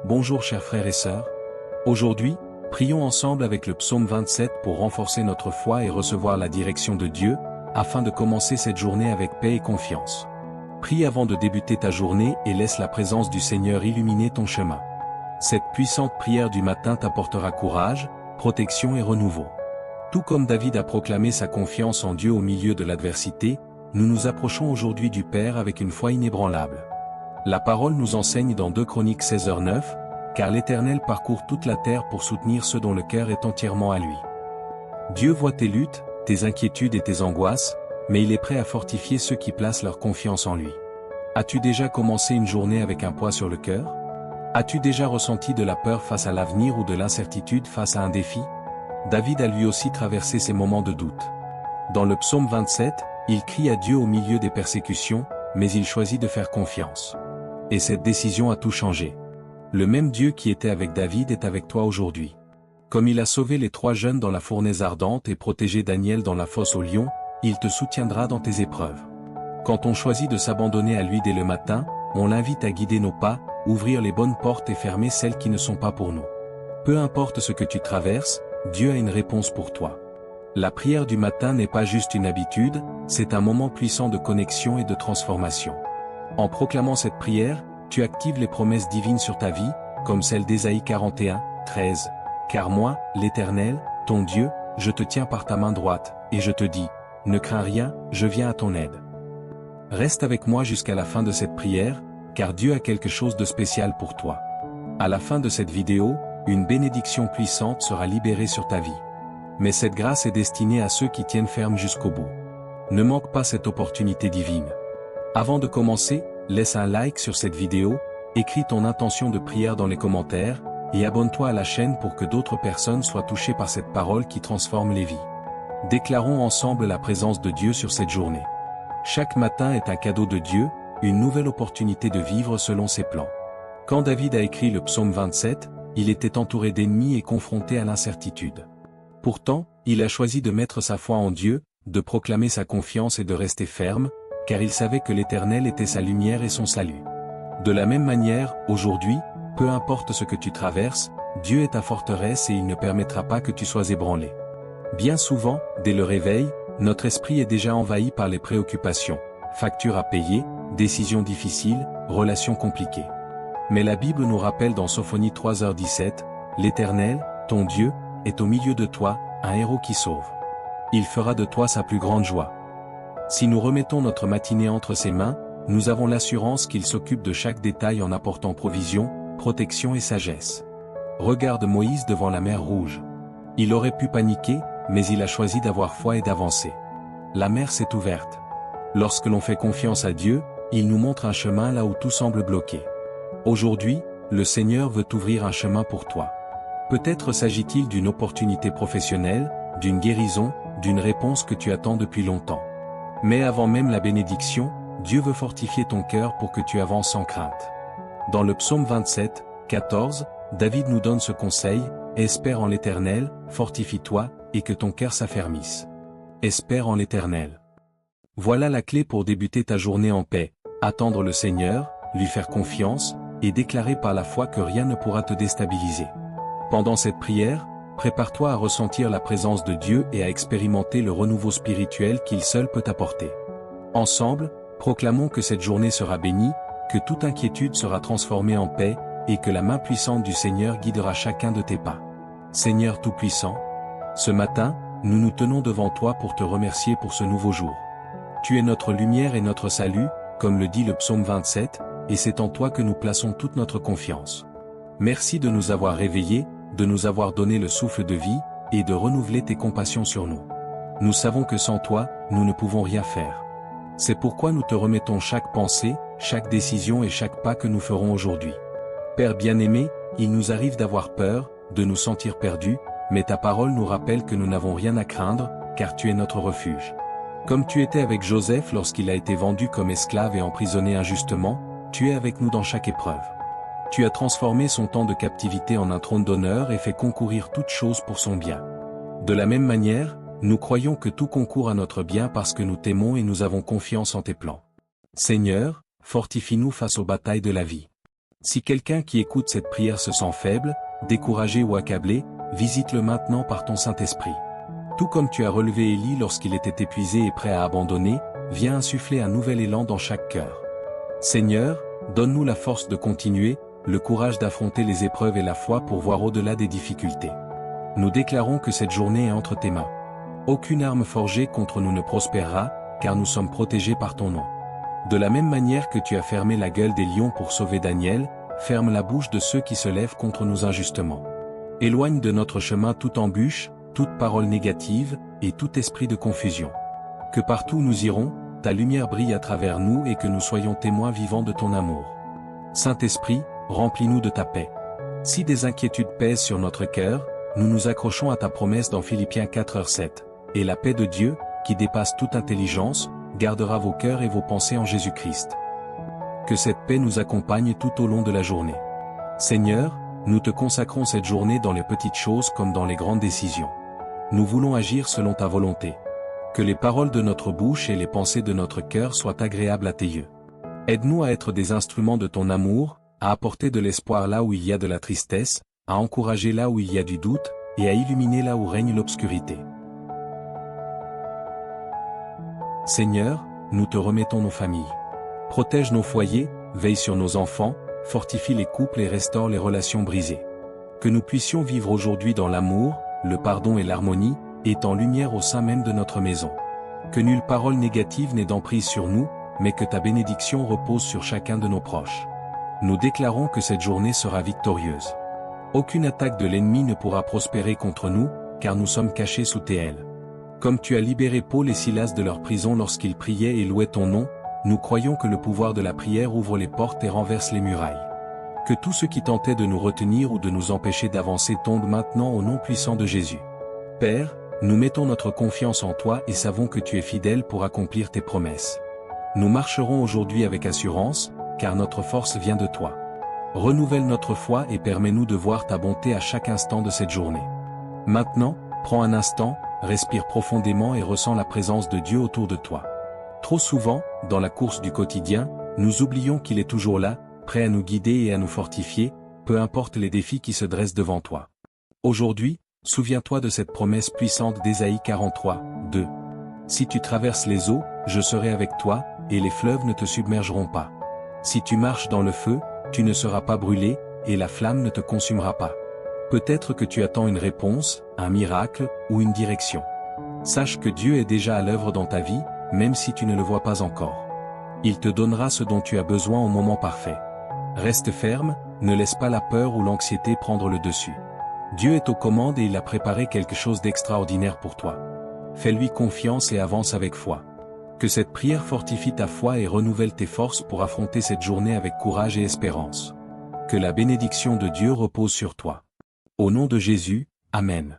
Bonjour chers frères et sœurs. Aujourd'hui, prions ensemble avec le psaume 27 pour renforcer notre foi et recevoir la direction de Dieu, afin de commencer cette journée avec paix et confiance. Prie avant de débuter ta journée et laisse la présence du Seigneur illuminer ton chemin. Cette puissante prière du matin t'apportera courage, protection et renouveau. Tout comme David a proclamé sa confiance en Dieu au milieu de l'adversité, nous nous approchons aujourd'hui du Père avec une foi inébranlable. La parole nous enseigne dans 2 Chroniques 16h9, car l'Éternel parcourt toute la terre pour soutenir ceux dont le cœur est entièrement à lui. Dieu voit tes luttes, tes inquiétudes et tes angoisses, mais il est prêt à fortifier ceux qui placent leur confiance en lui. As-tu déjà commencé une journée avec un poids sur le cœur? As-tu déjà ressenti de la peur face à l'avenir ou de l'incertitude face à un défi? David a lui aussi traversé ces moments de doute. Dans le psaume 27, il crie à Dieu au milieu des persécutions, mais il choisit de faire confiance. Et cette décision a tout changé. Le même Dieu qui était avec David est avec toi aujourd'hui. Comme il a sauvé les 3 jeunes dans la fournaise ardente et protégé Daniel dans la fosse aux lions, il te soutiendra dans tes épreuves. Quand on choisit de s'abandonner à lui dès le matin, on l'invite à guider nos pas, ouvrir les bonnes portes et fermer celles qui ne sont pas pour nous. Peu importe ce que tu traverses, Dieu a une réponse pour toi. La prière du matin n'est pas juste une habitude, c'est un moment puissant de connexion et de transformation. En proclamant cette prière, tu actives les promesses divines sur ta vie, comme celle d'Ésaïe 41, 13. Car moi, l'Éternel, ton Dieu, je te tiens par ta main droite, et je te dis, ne crains rien, je viens à ton aide. Reste avec moi jusqu'à la fin de cette prière, car Dieu a quelque chose de spécial pour toi. À la fin de cette vidéo, une bénédiction puissante sera libérée sur ta vie. Mais cette grâce est destinée à ceux qui tiennent ferme jusqu'au bout. Ne manque pas cette opportunité divine. Avant de commencer, laisse un like sur cette vidéo, écris ton intention de prière dans les commentaires, et abonne-toi à la chaîne pour que d'autres personnes soient touchées par cette parole qui transforme les vies. Déclarons ensemble la présence de Dieu sur cette journée. Chaque matin est un cadeau de Dieu, une nouvelle opportunité de vivre selon ses plans. Quand David a écrit le psaume 27, il était entouré d'ennemis et confronté à l'incertitude. Pourtant, il a choisi de mettre sa foi en Dieu, de proclamer sa confiance et de rester ferme, car il savait que l'Éternel était sa lumière et son salut. De la même manière, aujourd'hui, peu importe ce que tu traverses, Dieu est ta forteresse et il ne permettra pas que tu sois ébranlé. Bien souvent, dès le réveil, notre esprit est déjà envahi par les préoccupations, factures à payer, décisions difficiles, relations compliquées. Mais la Bible nous rappelle dans Sophonie 3h17, l'Éternel, ton Dieu, est au milieu de toi, un héros qui sauve. Il fera de toi sa plus grande joie. Si nous remettons notre matinée entre ses mains, nous avons l'assurance qu'il s'occupe de chaque détail en apportant provision, protection et sagesse. Regarde Moïse devant la mer Rouge. Il aurait pu paniquer, mais il a choisi d'avoir foi et d'avancer. La mer s'est ouverte. Lorsque l'on fait confiance à Dieu, il nous montre un chemin là où tout semble bloqué. Aujourd'hui, le Seigneur veut t'ouvrir un chemin pour toi. Peut-être s'agit-il d'une opportunité professionnelle, d'une guérison, d'une réponse que tu attends depuis longtemps. Mais avant même la bénédiction, Dieu veut fortifier ton cœur pour que tu avances sans crainte. Dans le psaume 27, 14, David nous donne ce conseil, « Espère en l'Éternel, fortifie-toi, et que ton cœur s'affermisse. » Espère en l'Éternel. Voilà la clé pour débuter ta journée en paix, attendre le Seigneur, lui faire confiance, et déclarer par la foi que rien ne pourra te déstabiliser. Pendant cette prière, prépare-toi à ressentir la présence de Dieu et à expérimenter le renouveau spirituel qu'il seul peut apporter. Ensemble, proclamons que cette journée sera bénie, que toute inquiétude sera transformée en paix, et que la main puissante du Seigneur guidera chacun de tes pas. Seigneur Tout-Puissant, ce matin, nous nous tenons devant toi pour te remercier pour ce nouveau jour. Tu es notre lumière et notre salut, comme le dit le psaume 27, et c'est en toi que nous plaçons toute notre confiance. Merci de nous avoir réveillés, de nous avoir donné le souffle de vie, et de renouveler tes compassions sur nous. Nous savons que sans toi, nous ne pouvons rien faire. C'est pourquoi nous te remettons chaque pensée, chaque décision et chaque pas que nous ferons aujourd'hui. Père bien-aimé, il nous arrive d'avoir peur, de nous sentir perdus, mais ta parole nous rappelle que nous n'avons rien à craindre, car tu es notre refuge. Comme tu étais avec Joseph lorsqu'il a été vendu comme esclave et emprisonné injustement, tu es avec nous dans chaque épreuve. Tu as transformé son temps de captivité en un trône d'honneur et fait concourir toutes choses pour son bien. De la même manière, nous croyons que tout concourt à notre bien parce que nous t'aimons et nous avons confiance en tes plans. Seigneur, fortifie-nous face aux batailles de la vie. Si quelqu'un qui écoute cette prière se sent faible, découragé ou accablé, visite-le maintenant par ton Saint-Esprit. Tout comme tu as relevé Élie lorsqu'il était épuisé et prêt à abandonner, viens insuffler un nouvel élan dans chaque cœur. Seigneur, donne-nous la force de continuer, le courage d'affronter les épreuves et la foi pour voir au-delà des difficultés. Nous déclarons que cette journée est entre tes mains. Aucune arme forgée contre nous ne prospérera, car nous sommes protégés par ton nom. De la même manière que tu as fermé la gueule des lions pour sauver Daniel, ferme la bouche de ceux qui se lèvent contre nous injustement. Éloigne de notre chemin toute embûche, toute parole négative, et tout esprit de confusion. Que partout où nous irons, ta lumière brille à travers nous et que nous soyons témoins vivants de ton amour. Saint-Esprit, remplis-nous de ta paix. Si des inquiétudes pèsent sur notre cœur, nous nous accrochons à ta promesse dans Philippiens 4:7. Et la paix de Dieu, qui dépasse toute intelligence, gardera vos cœurs et vos pensées en Jésus-Christ. Que cette paix nous accompagne tout au long de la journée. Seigneur, nous te consacrons cette journée dans les petites choses comme dans les grandes décisions. Nous voulons agir selon ta volonté. Que les paroles de notre bouche et les pensées de notre cœur soient agréables à tes yeux. Aide-nous à être des instruments de ton amour, à apporter de l'espoir là où il y a de la tristesse, à encourager là où il y a du doute, et à illuminer là où règne l'obscurité. Seigneur, nous te remettons nos familles. Protège nos foyers, veille sur nos enfants, fortifie les couples et restaure les relations brisées. Que nous puissions vivre aujourd'hui dans l'amour, le pardon et l'harmonie, et en lumière au sein même de notre maison. Que nulle parole négative n'ait d'emprise sur nous, mais que ta bénédiction repose sur chacun de nos proches. Nous déclarons que cette journée sera victorieuse. Aucune attaque de l'ennemi ne pourra prospérer contre nous, car nous sommes cachés sous tes ailes. Comme tu as libéré Paul et Silas de leur prison lorsqu'ils priaient et louaient ton nom, nous croyons que le pouvoir de la prière ouvre les portes et renverse les murailles. Que tout ce qui tentait de nous retenir ou de nous empêcher d'avancer tombe maintenant au nom puissant de Jésus. Père, nous mettons notre confiance en toi et savons que tu es fidèle pour accomplir tes promesses. Nous marcherons aujourd'hui avec assurance, car notre force vient de toi. Renouvelle notre foi et permets-nous de voir ta bonté à chaque instant de cette journée. Maintenant, prends un instant, respire profondément et ressens la présence de Dieu autour de toi. Trop souvent, dans la course du quotidien, nous oublions qu'il est toujours là, prêt à nous guider et à nous fortifier, peu importe les défis qui se dressent devant toi. Aujourd'hui, souviens-toi de cette promesse puissante d'Ésaïe 43:2. Si tu traverses les eaux, je serai avec toi, et les fleuves ne te submergeront pas. Si tu marches dans le feu, tu ne seras pas brûlé, et la flamme ne te consumera pas. Peut-être que tu attends une réponse, un miracle, ou une direction. Sache que Dieu est déjà à l'œuvre dans ta vie, même si tu ne le vois pas encore. Il te donnera ce dont tu as besoin au moment parfait. Reste ferme, ne laisse pas la peur ou l'anxiété prendre le dessus. Dieu est aux commandes et il a préparé quelque chose d'extraordinaire pour toi. Fais-lui confiance et avance avec foi. Que cette prière fortifie ta foi et renouvelle tes forces pour affronter cette journée avec courage et espérance. Que la bénédiction de Dieu repose sur toi. Au nom de Jésus, Amen.